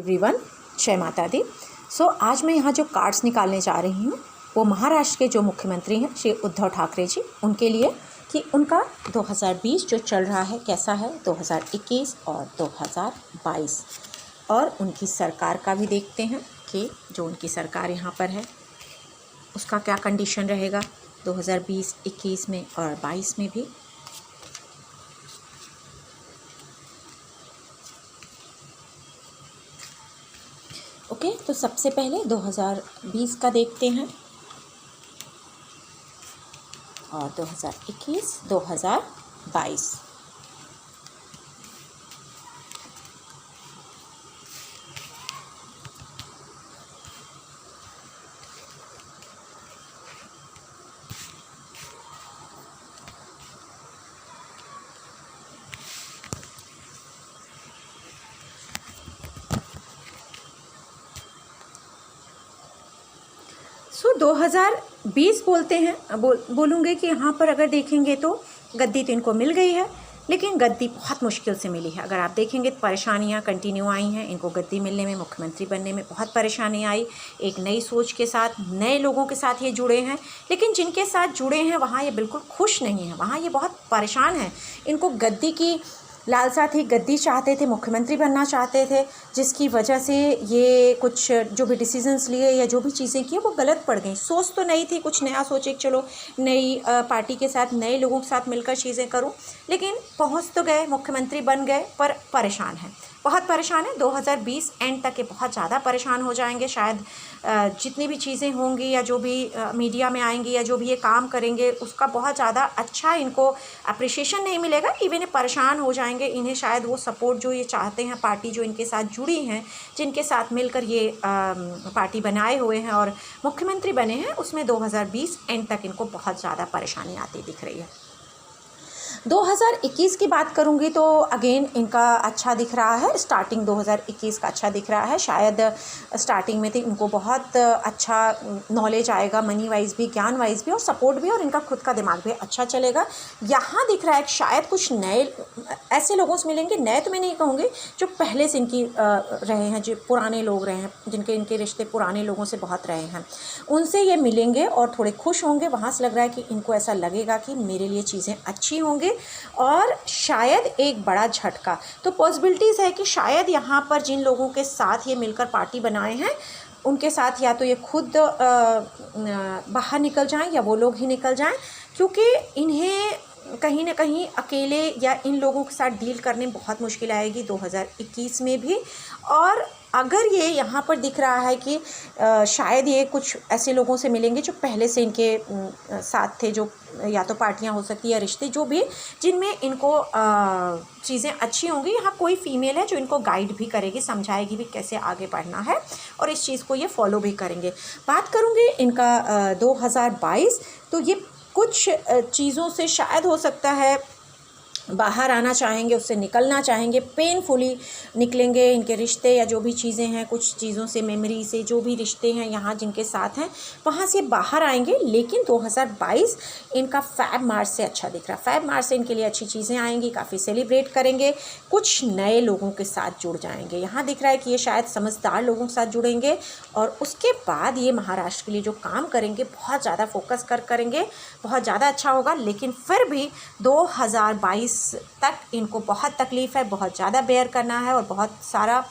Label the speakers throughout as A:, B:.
A: Everyone, जय माता दी। आज मैं यहाँ जो कार्ड्स निकालने जा रही हूँ वो महाराष्ट्र के जो मुख्यमंत्री हैं श्री उद्धव ठाकरे जी, उनके लिए कि उनका 2020 जो चल रहा है कैसा है, 2021 और 2022, और उनकी सरकार का भी देखते हैं कि जो उनकी सरकार यहाँ पर है उसका क्या कंडीशन रहेगा 2020, 21 में और 22 में भी। ओके, तो सबसे पहले 2020 का देखते हैं और 2021, 2022। सो 2020 बोलते हैं, बोलूँगे कि यहाँ पर अगर देखेंगे तो गद्दी तो इनको मिल गई है, लेकिन गद्दी बहुत मुश्किल से मिली है। अगर आप देखेंगे तो परेशानियाँ कंटिन्यू आई हैं। इनको गद्दी मिलने में, मुख्यमंत्री बनने में बहुत परेशानी आई। एक नई सोच के साथ, नए लोगों के साथ ये जुड़े हैं, लेकिन जिनके साथ जुड़े हैं वहाँ ये बिल्कुल खुश नहीं हैं, वहाँ ये बहुत परेशान हैं। इनको गद्दी की लालसा थी, गद्दी चाहते थे, मुख्यमंत्री बनना चाहते थे, जिसकी वजह से ये कुछ जो भी डिसीजंस लिए या जो भी चीज़ें की वो गलत पड़ गई। सोच तो नई थी, कुछ नया सोचे, चलो नई पार्टी के साथ, नए लोगों के साथ मिलकर चीज़ें करूं, लेकिन पहुंच तो गए, मुख्यमंत्री बन गए, पर परेशान हैं, बहुत परेशान है। 2020 एंड तक ये बहुत ज़्यादा परेशान हो जाएंगे। शायद जितनी भी चीज़ें होंगी या जो भी मीडिया में आएंगी या जो भी ये काम करेंगे उसका बहुत ज़्यादा अच्छा इनको अप्रिशिएशन नहीं मिलेगा। इवन ये परेशान हो जाएंगे। इन्हें शायद वो सपोर्ट जो ये चाहते हैं, पार्टी जो इनके साथ जुड़ी हैं, जिनके साथ मिलकर ये पार्टी बनाए हुए हैं और मुख्यमंत्री बने हैं, उसमें 2020 एंड तक इनको बहुत ज़्यादा परेशानी आती दिख रही है। 2021 की बात करूंगी तो अगेन इनका अच्छा दिख रहा है। स्टार्टिंग 2021 का अच्छा दिख रहा है। शायद स्टार्टिंग में तो इनको बहुत अच्छा नॉलेज आएगा, मनी वाइज भी, ज्ञान वाइज भी और सपोर्ट भी, और इनका खुद का दिमाग भी अच्छा चलेगा। यहाँ दिख रहा है कि शायद कुछ नए ऐसे लोगों से मिलेंगे, नए तो मैं नहीं कहूँगी, जो पहले से इनकी रहे हैं, जो पुराने लोग रहे हैं, जिनके इनके रिश्ते पुराने लोगों से बहुत रहे हैं, उनसे ये मिलेंगे और थोड़े खुश होंगे। वहाँ से लग रहा है कि इनको ऐसा लगेगा कि मेरे लिए चीज़ें अच्छी होंगी और शायद एक बड़ा झटका। तो पॉसिबिलिटीज़ है कि शायद यहाँ पर जिन लोगों के साथ ये मिलकर पार्टी बनाए हैं उनके साथ या तो ये खुद बाहर निकल जाएं या वो लोग ही निकल जाएं, क्योंकि इन्हें कहीं ना कहीं अकेले या इन लोगों के साथ डील करने में बहुत मुश्किल आएगी 2021 में भी। और अगर ये यहाँ पर दिख रहा है कि शायद ये कुछ ऐसे लोगों से मिलेंगे जो पहले से इनके साथ थे, जो या तो पार्टियाँ हो सकती है या रिश्ते, जो भी, जिनमें इनको चीज़ें अच्छी होंगी। यहाँ कोई फीमेल है जो इनको गाइड भी करेगी, समझाएगी भी कैसे आगे बढ़ना है, और इस चीज़ को ये फॉलो भी करेंगे। बात करूँगी इनका 2022, तो ये कुछ चीज़ों से शायद हो सकता है बाहर आना चाहेंगे, उससे निकलना चाहेंगे, पेनफुली निकलेंगे। इनके रिश्ते या जो भी चीज़ें हैं, कुछ चीज़ों से, मेमोरी से, जो भी रिश्ते हैं यहाँ जिनके साथ हैं, वहाँ से बाहर आएंगे। लेकिन 2022 इनका फैब मार्च से अच्छा दिख रहा है। फैब मार्च से इनके लिए अच्छी चीज़ें आएंगी, काफ़ी सेलिब्रेट करेंगे, कुछ नए लोगों के साथ जुड़ जाएंगे। यहाँ दिख रहा है कि ये शायद समझदार लोगों के साथ जुड़ेंगे और उसके बाद ये महाराष्ट्र के लिए जो काम करेंगे बहुत ज़्यादा फोकस करेंगे, बहुत ज़्यादा अच्छा होगा। लेकिन फिर भी 2022 तक इनको बहुत तकलीफ़ है, बहुत ज़्यादा बेयर करना है और बहुत सारा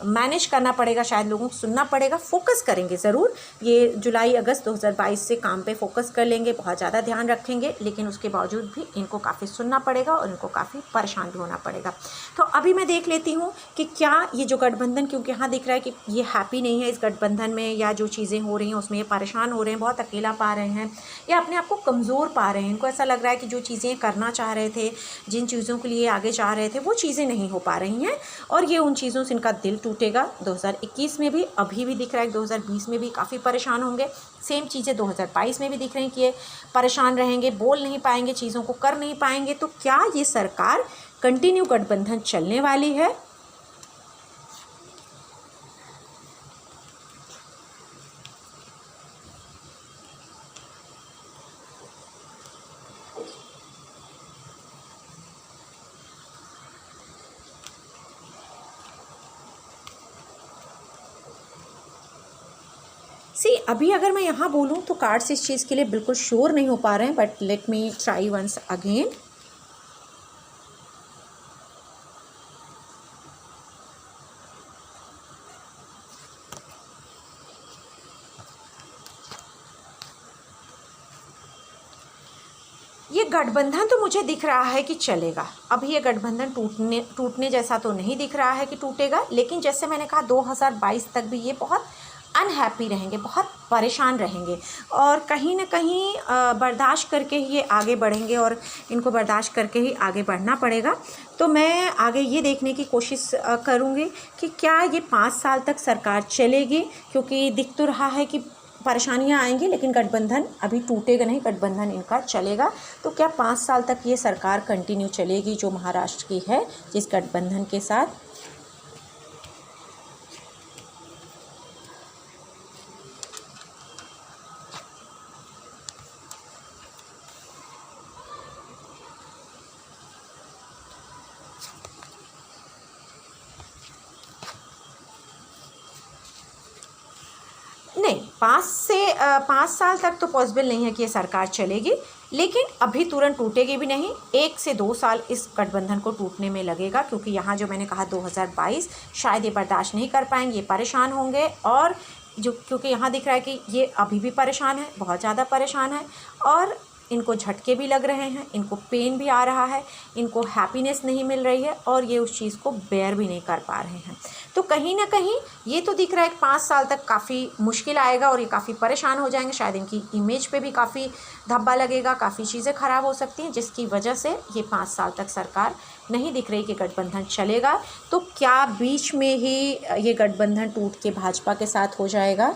A: मैनेज करना पड़ेगा, शायद लोगों को सुनना पड़ेगा। फोकस करेंगे ज़रूर, ये जुलाई अगस्त 2022 से काम पे फोकस कर लेंगे, बहुत ज़्यादा ध्यान रखेंगे, लेकिन उसके बावजूद भी इनको काफ़ी सुनना पड़ेगा और इनको काफ़ी परेशान भी होना पड़ेगा। तो अभी मैं देख लेती हूँ कि क्या ये जो गठबंधन, क्योंकि यहाँ दिख रहा है कि ये हैप्पी नहीं है इस गठबंधन में, या जो चीज़ें हो रही हैं उसमें ये परेशान हो रहे हैं, बहुत अकेला पा रहे हैं या अपने आप को कमज़ोर पा रहे हैं। इनको ऐसा लग रहा है कि जो चीज़ें करना चाह रहे थे, जिन चीज़ों के लिए आगे जा रहे थे, वो चीज़ें नहीं हो पा रही हैं और ये उन चीज़ों से इनका दिल टूटेगा। 2021 में भी, अभी भी दिख रहा है 2020 में भी काफ़ी परेशान होंगे। सेम चीज़ें 2022 में भी दिख रही हैं कि ये परेशान रहेंगे, बोल नहीं पाएंगे, चीज़ों को कर नहीं पाएंगे। तो क्या ये सरकार कंटिन्यू गठबंधन चलने वाली है? सी अभी अगर मैं यहाँ बोलूँ तो कार्ड्स इस चीज़ के लिए बिल्कुल श्योर नहीं हो पा रहे हैं, but let me try once again. ये गठबंधन तो मुझे दिख रहा है कि चलेगा। अभी ये गठबंधन टूटने जैसा तो नहीं दिख रहा है कि टूटेगा, लेकिन जैसे मैंने कहा 2022 तक भी ये बहुत अनहैप्पी रहेंगे, बहुत परेशान रहेंगे और कहीं ना कहीं बर्दाश्त करके ही ये आगे बढ़ेंगे और इनको बर्दाश्त करके ही आगे बढ़ना पड़ेगा। तो मैं आगे ये देखने की कोशिश करूँगी कि क्या ये 5 साल तक सरकार चलेगी, क्योंकि दिख तो रहा है कि परेशानियां आएंगी लेकिन गठबंधन अभी टूटेगा नहीं, गठबंधन इनका चलेगा। तो क्या 5 साल तक ये सरकार कंटिन्यू चलेगी जो महाराष्ट्र की है जिस गठबंधन के साथ? नहीं, 5 साल तक तो पॉसिबल नहीं है कि ये सरकार चलेगी, लेकिन अभी तुरंत टूटेगी भी नहीं। 1 से 2 साल इस गठबंधन को टूटने में लगेगा, क्योंकि यहाँ जो मैंने कहा 2022 शायद ये बर्दाश्त नहीं कर पाएंगे, ये परेशान होंगे। और जो क्योंकि यहाँ दिख रहा है कि ये अभी भी परेशान है, बहुत ज़्यादा परेशान है और इनको झटके भी लग रहे हैं, इनको पेन भी आ रहा है, इनको हैप्पीनेस नहीं मिल रही है और ये उस चीज़ को बेयर भी नहीं कर पा रहे हैं। तो कहीं ना कहीं ये तो दिख रहा है कि 5 साल तक काफ़ी मुश्किल आएगा और ये काफ़ी परेशान हो जाएंगे। शायद इनकी इमेज पे भी काफ़ी धब्बा लगेगा, काफ़ी चीज़ें ख़राब हो सकती हैं, जिसकी वजह से ये 5 साल तक सरकार नहीं दिख रही कि गठबंधन चलेगा। तो क्या बीच में ही ये गठबंधन टूट के भाजपा के साथ हो जाएगा?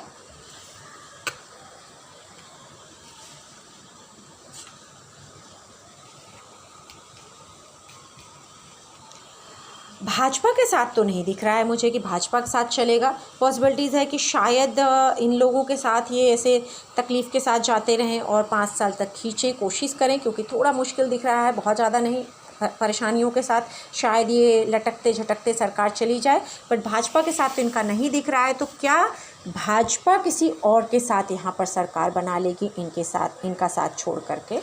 A: भाजपा के साथ तो नहीं दिख रहा है मुझे कि भाजपा के साथ चलेगा। पॉसिबिलिटीज़ है कि शायद इन लोगों के साथ ये ऐसे तकलीफ़ के साथ जाते रहें और 5 साल तक खींचें, कोशिश करें, क्योंकि थोड़ा मुश्किल दिख रहा है, बहुत ज़्यादा नहीं, परेशानियों के साथ शायद ये लटकते झटकते सरकार चली जाए। बट भाजपा के साथ तो इनका नहीं दिख रहा है। तो क्या भाजपा किसी और के साथ यहाँ पर सरकार बना लेगी इनके साथ, इनका साथ छोड़ करके?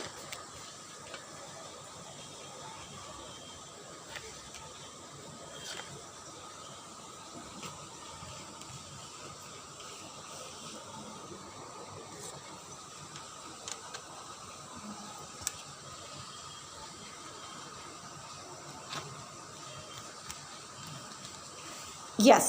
A: यस।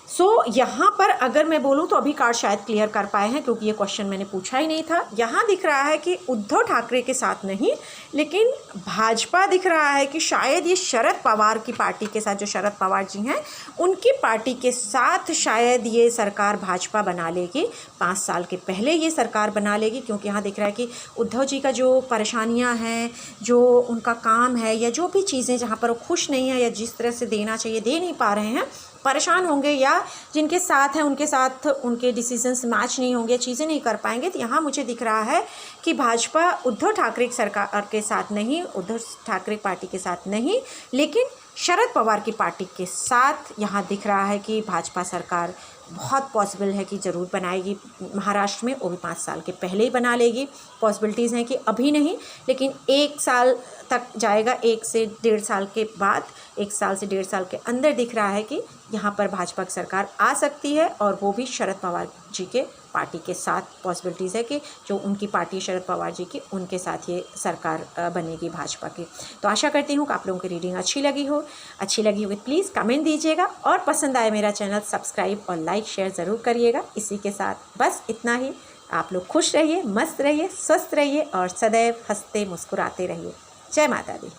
A: सो यहाँ पर अगर मैं बोलूँ तो अभी कार्ड शायद क्लियर कर पाए हैं, क्योंकि ये क्वेश्चन मैंने पूछा ही नहीं था। यहाँ दिख रहा है कि उद्धव ठाकरे के साथ नहीं, लेकिन भाजपा दिख रहा है कि शायद ये शरद पवार की पार्टी के साथ, जो शरद पवार जी हैं उनकी पार्टी के साथ शायद ये सरकार भाजपा बना लेगी। 5 साल के पहले ये सरकार बना लेगी, क्योंकि यहाँ दिख रहा है कि उद्धव जी का जो परेशानियाँ हैं, जो उनका काम है, या जो भी चीज़ें जहाँ पर वो खुश नहीं है या जिस तरह से देना चाहिए दे नहीं पा रहे हैं, परेशान होंगे, या जिनके साथ हैं उनके साथ उनके डिसीजंस मैच नहीं होंगे, चीज़ें नहीं कर पाएंगे। तो यहाँ मुझे दिख रहा है कि भाजपा उद्धव ठाकरे की सरकार के साथ नहीं, उद्धव ठाकरे पार्टी के साथ नहीं, लेकिन शरद पवार की पार्टी के साथ यहाँ दिख रहा है कि भाजपा सरकार बहुत पॉसिबल है कि ज़रूर बनाएगी महाराष्ट्र में, वो भी 5 साल के पहले ही बना लेगी। पॉसिबिलिटीज़ हैं कि अभी नहीं, लेकिन 1 साल तक जाएगा, 1 से 1.5 साल के बाद, 1 साल से 1.5 साल के अंदर दिख रहा है कि यहाँ पर भाजपा की सरकार आ सकती है, और वो भी शरद पवार जी के पार्टी के साथ। पॉसिबिलिटीज़ है कि जो उनकी पार्टी शरद पवार जी की, उनके साथ ये सरकार बनेगी भाजपा की। तो आशा करती हूँ कि आप लोगों की रीडिंग अच्छी लगी हो प्लीज़ कमेंट दीजिएगा, और पसंद आए मेरा चैनल सब्सक्राइब और लाइक शेयर ज़रूर करिएगा। इसी के साथ बस इतना ही। आप लोग खुश रहिए, मस्त रहिए, स्वस्थ रहिए और सदैव हंसते मुस्कुराते रहिए। जय माता दी।